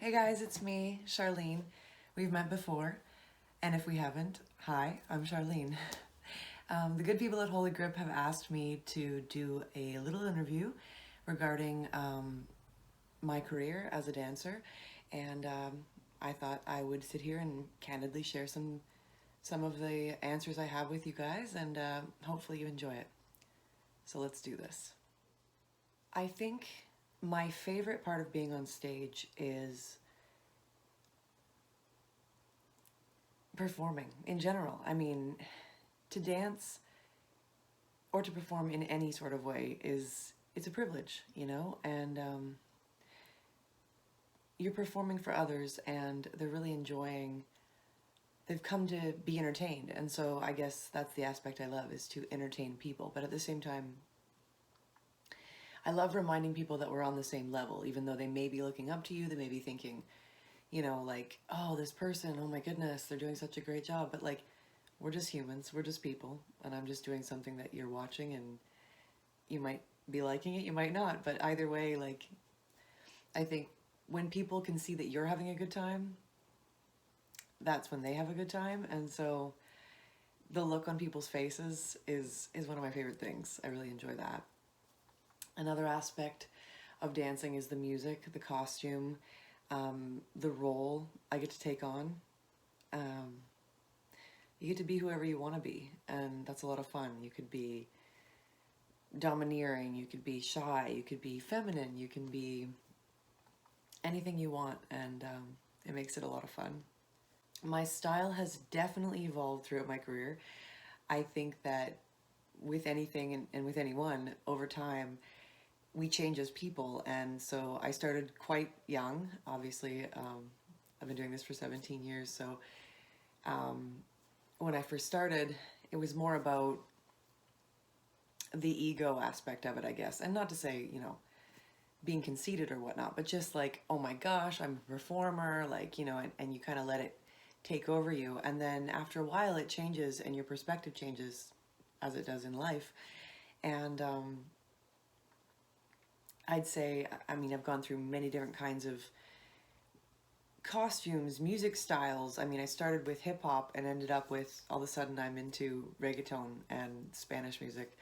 Hey guys, it's me, Sharlene. We've met before, and if we haven't, hi, I'm Sharlene. The good people at Holy Grip have asked me to do a little interview regarding my career as a dancer, and I thought I would sit here and candidly share some of the answers I have with you guys, and hopefully you enjoy it. So let's do this. I think my favorite part of being on stage is performing in general. I mean, to dance or to perform in any sort of way is it's a privilege, you know, and you're performing for others and they're really enjoying. They've come to be entertained, and so I guess that's the aspect I love is to entertain people. But at the same time, I love reminding people that we're on the same level, even though they may be looking up to you. They may be thinking, you know, like, oh, this person, oh my goodness, they're doing such a great job. But like, we're just humans, we're just people, and I'm just doing something that you're watching, and you might be liking it, you might not. But either way, like, I think when people can see that you're having a good time, that's when they have a good time. And so the look on people's faces is one of my favorite things. I really enjoy that. Another aspect of dancing is the music, the costume, the role I get to take on. Um, you get to be whoever you want to be, and that's a lot of fun. You could be domineering, you could be shy, you could be feminine, you can be anything you want, and it makes it a lot of fun. My style has definitely evolved throughout my career. I think that with anything and with anyone, over time, we change as people. And so I started quite young, obviously. I've been doing this for 17 years. So um, when I first started, it was more about the ego aspect of it, I guess. And not to say, you know, being conceited or whatnot, but just like, oh my gosh, I'm a performer, like, you know, and you kind of let it take over you. And then after a while, it changes and your perspective changes as it does in life. And I'd say, I mean, I've gone through many different kinds of costumes, music styles. I mean, I started with hip hop and ended up with all of a sudden I'm into reggaeton and Spanish music.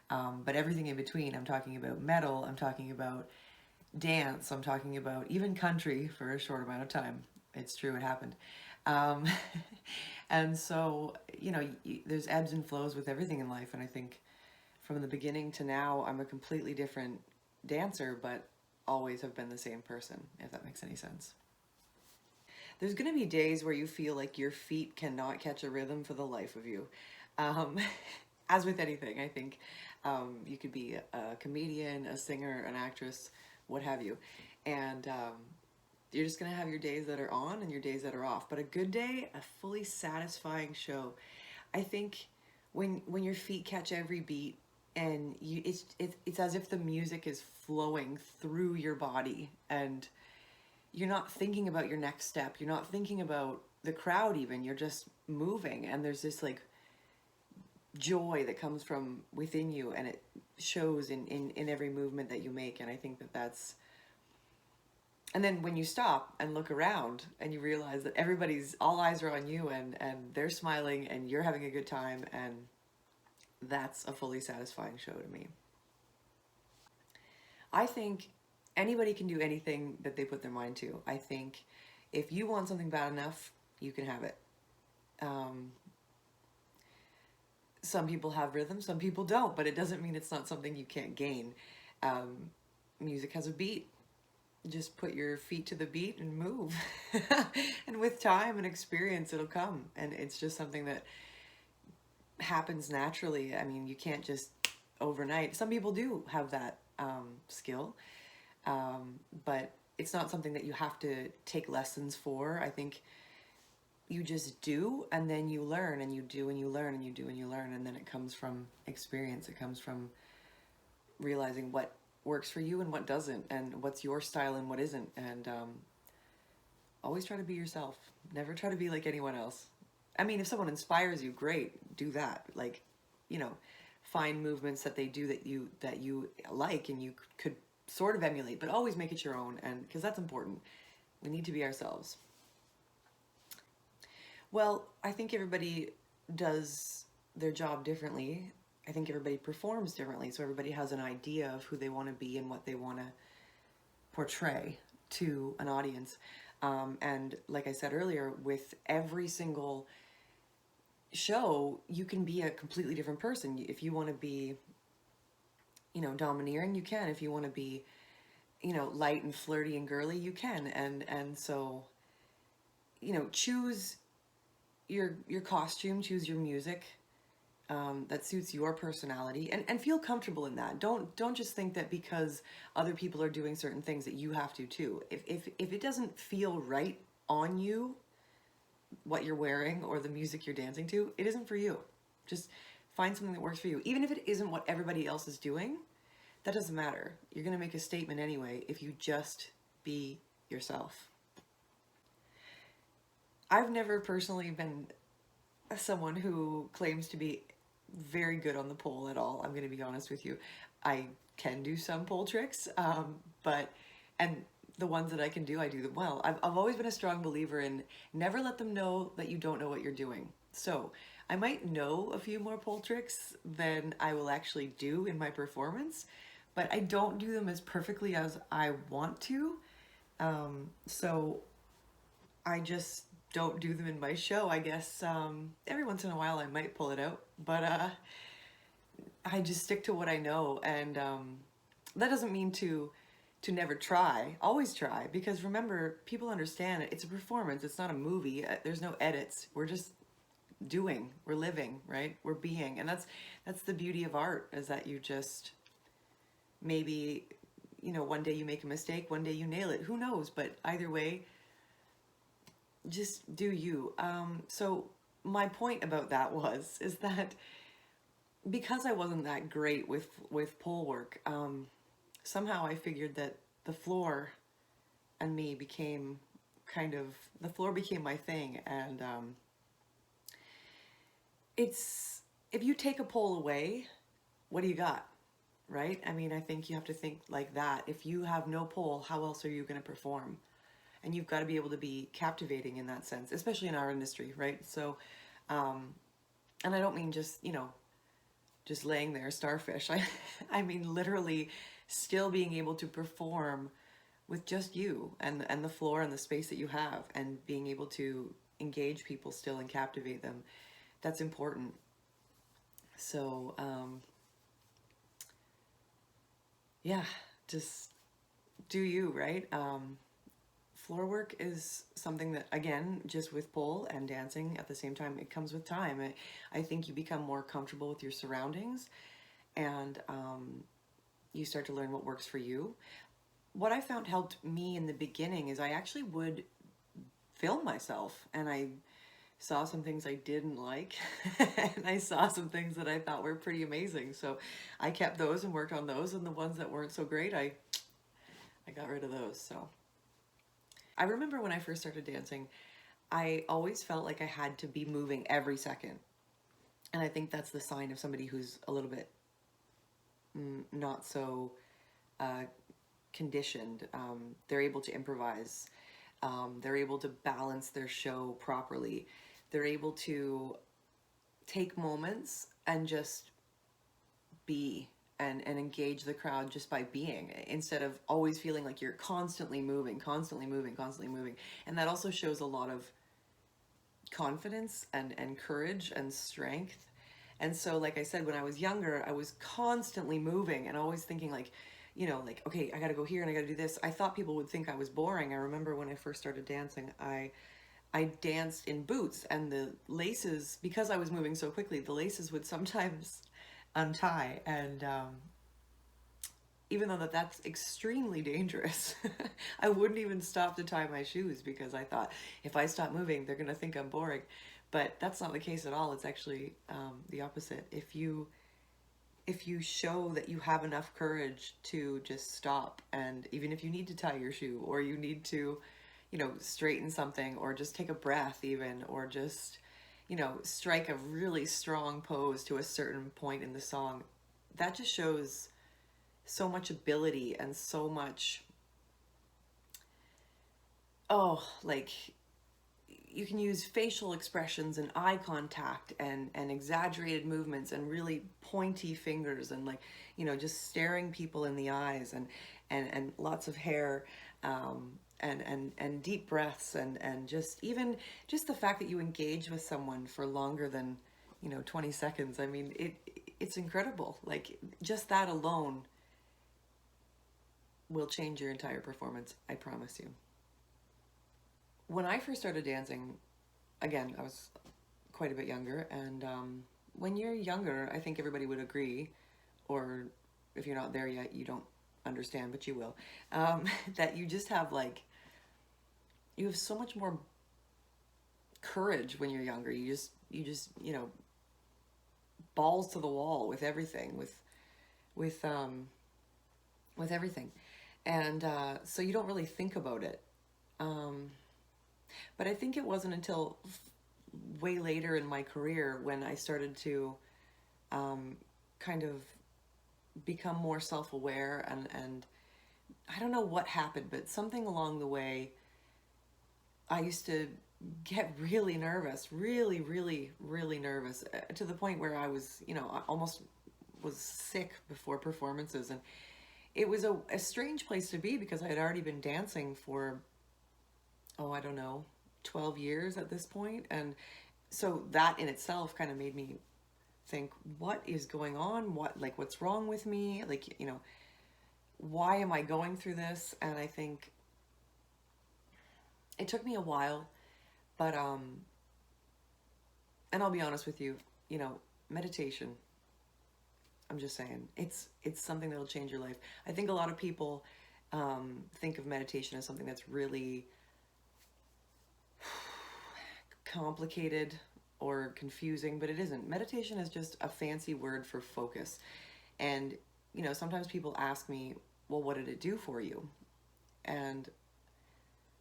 But everything in between, I'm talking about metal, I'm talking about dance, I'm talking about even country for a short amount of time. It's true, it happened. Um, and so, you know, there's ebbs and flows with everything in life. And I think from the beginning to now, I'm a completely different dancer, but always have been the same person, if that makes any sense. There's going to be days where you feel like your feet cannot catch a rhythm for the life of you. Um, as with anything, I think you could be a comedian, a singer, an actress, what have you. And you're just going to have your days that are on and your days that are off. But a good day, a fully satisfying show. I think when your feet catch every beat and it's as if the music is flowing through your body and you're not thinking about your next step. You're not thinking about the crowd even. You're just moving and there's this like joy that comes from within you and it shows in every movement that you make. And I think that that's and then when you stop and look around and you realize that everybody's all eyes are on you and they're smiling and you're having a good time, and that's a fully satisfying show to me. I think anybody can do anything that they put their mind to. I think if you want something bad enough, you can have it. Um, some people have rhythm, some people don't, but it doesn't mean it's not something you can't gain. Um, Music has a beat. Just put your feet to the beat and move. And with time and experience, it'll come. And it's just something that happens naturally. I mean, you can't just overnight. Some people do have that skill, but it's not something that you have to take lessons for. I think you just do, and then you learn, and you do, and you learn, and you do, and you learn, and then it comes from experience. It comes from realizing what works for you and what doesn't, and what's your style and what isn't. And always try to be yourself. Never try to be like anyone else. I mean, if someone inspires you, great, do that. Like, you know, find movements that they do that you like and you could sort of emulate, but always make it your own. And because that's important. We need to be ourselves. Well, I think everybody does their job differently. I think everybody performs differently, so everybody has an idea of who they want to be and what they want to portray to an audience. And like I said earlier, with every single show, you can be a completely different person. If you want to be, domineering, you can. If you want to be, light and flirty and girly, you can. And so, choose your costume, choose your music, that suits your personality, and feel comfortable in that. Don't just think that because other people are doing certain things that you have to too. If it doesn't feel right on you, what you're wearing or the music you're dancing to, it isn't for you. Just find something that works for you. Even if it isn't what everybody else is doing, that doesn't matter. You're going to make a statement anyway if you just be yourself. I've never personally been someone who claims to be very good on the pole at all. I'm going to be honest with you. I can do some pole tricks, and the ones that I can do, I do them well. I've always been a strong believer in never let them know that you don't know what you're doing. So I might know a few more pole tricks than I will actually do in my performance, but I don't do them as perfectly as I want to. So I just don't do them in my show. I guess every once in a while I might pull it out, but I just stick to what I know, and that doesn't mean to never try. Always try, because remember, people understand it. It's a performance. It's not a movie. There's no edits. We're just doing. We're living, right? We're being, and that's the beauty of art, is that you just maybe one day you make a mistake, one day you nail it. Who knows? But either way, just do you. So my point about that is that because I wasn't that great with pole work, somehow I figured that the floor and me became the floor became my thing, and it's if you take a pole away, what do you got, right? I mean, I think you have to think like that. If you have no pole, how else are you going to perform? And you've got to be able to be captivating in that sense, especially in our industry, right? So, and I don't mean just laying there starfish. I mean literally still being able to perform with just you and the floor and the space that you have, and being able to engage people still and captivate them. That's important. So, yeah, just do you, right? Floor work is something that, again, just with pole and dancing at the same time, it comes with time. I think you become more comfortable with your surroundings, and you start to learn what works for you. What I found helped me in the beginning is I actually would film myself, and I saw some things I didn't like, and I saw some things that I thought were pretty amazing. So I kept those and worked on those, and the ones that weren't so great, I got rid of those. So I remember when I first started dancing, I always felt like I had to be moving every second. And I think that's the sign of somebody who's a little bit not so uh, conditioned. They're able to improvise. They're able to balance their show properly. They're able to take moments and just be and engage the crowd just by being, instead of always feeling like you're constantly moving, constantly moving, constantly moving. And that also shows a lot of confidence and courage and strength. And so, like I said, when I was younger, I was constantly moving and always thinking like, like, okay, I gotta go here and I gotta do this. I thought people would think I was boring. I remember when I first started dancing, I danced in boots, and the laces, because I was moving so quickly, the laces would sometimes untie, and even though that's extremely dangerous, I wouldn't even stop to tie my shoes, because I thought if I stop moving, they're gonna think I'm boring. But that's not the case at all. It's actually the opposite. If you show that you have enough courage to just stop, and even if you need to tie your shoe, or you need to, straighten something, or just take a breath even, or just, strike a really strong pose to a certain point in the song, that just shows so much ability and so much oh, like you can use facial expressions and eye contact and exaggerated movements and really pointy fingers and like, just staring people in the eyes and lots of hair, and deep breaths and just even just the fact that you engage with someone for longer than 20 seconds. I mean, it's incredible. Like just that alone will change your entire performance, I promise you. When I first started dancing, again, I was quite a bit younger, and when you're younger, I think everybody would agree, or if you're not there yet, you don't understand, but you will, that you just have like, you have so much more courage when you're younger. You just balls to the wall with everything, with um, with everything, and so you don't really think about it. Um, but I think it wasn't until way later in my career when I started to um, kind of become more self-aware, and I don't know what happened, but something along the way, I used to get really nervous, really, really, really nervous, to the point where I was, I almost was sick before performances. And it was a strange place to be because I had already been dancing for, oh, I don't know, 12 years at this point. And so that in itself kind of made me think, what is going on? What's wrong with me? Like, why am I going through this? And I think it took me a while, but and I'll be honest with you, you know, meditation, I'm just saying, it's something that'll change your life. I think a lot of people think of meditation as something that's really complicated or confusing, but it isn't. Meditation is just a fancy word for focus. And, sometimes people ask me, well, what did it do for you? And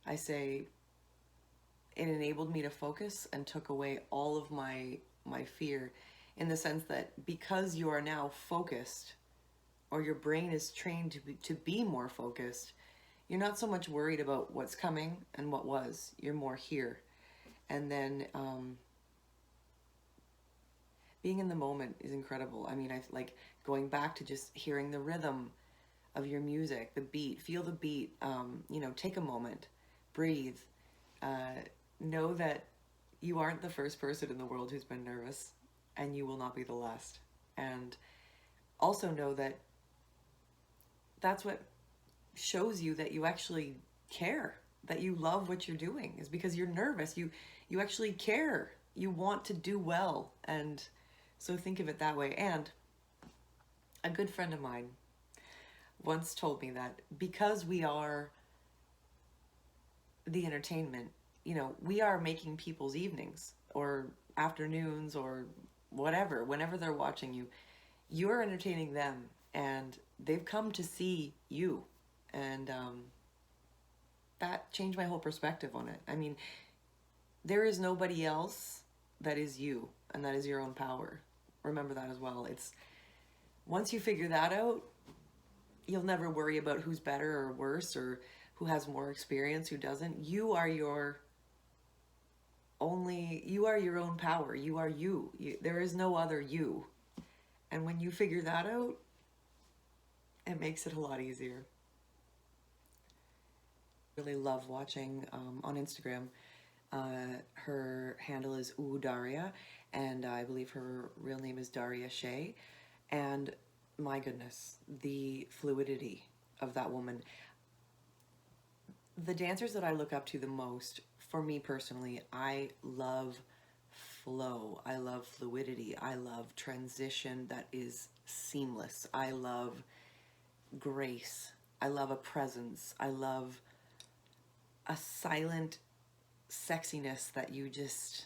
I say, it enabled me to focus and took away all of my fear, in the sense that because you are now focused, or your brain is trained to be more focused, you're not so much worried about what's coming and what was. You're more here. And then being in the moment is incredible. I mean, I like going back to just hearing the rhythm of your music, the beat, feel the beat, take a moment, breathe, uh, know that you aren't the first person in the world who's been nervous, and you will not be the last. And also know that that's what shows you that you actually care, that you love what you're doing, is because you're nervous. You actually care. You want to do well. And so think of it that way. And a good friend of mine once told me that because we are the entertainment, we are making people's evenings or afternoons or whatever, whenever they're watching you, you're entertaining them, and they've come to see you. And that changed my whole perspective on it. I mean, there is nobody else that is you, and that is your own power. Remember that as well. It's once you figure that out, you'll never worry about who's better or worse, or who has more experience, who doesn't. You are your own power. You are you. There is no other you. And when you figure that out, it makes it a lot easier. Really love watching on Instagram. Her handle is Daria, and I believe her real name is Daria Shea. And my goodness, the fluidity of that woman. The dancers that I look up to the most, for me personally, I love flow. I love fluidity. I love transition that is seamless. I love grace. I love a presence. I love a silent sexiness that you just,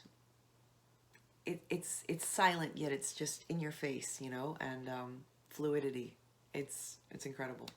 it's silent, yet it's just in your face, and fluidity. It's incredible.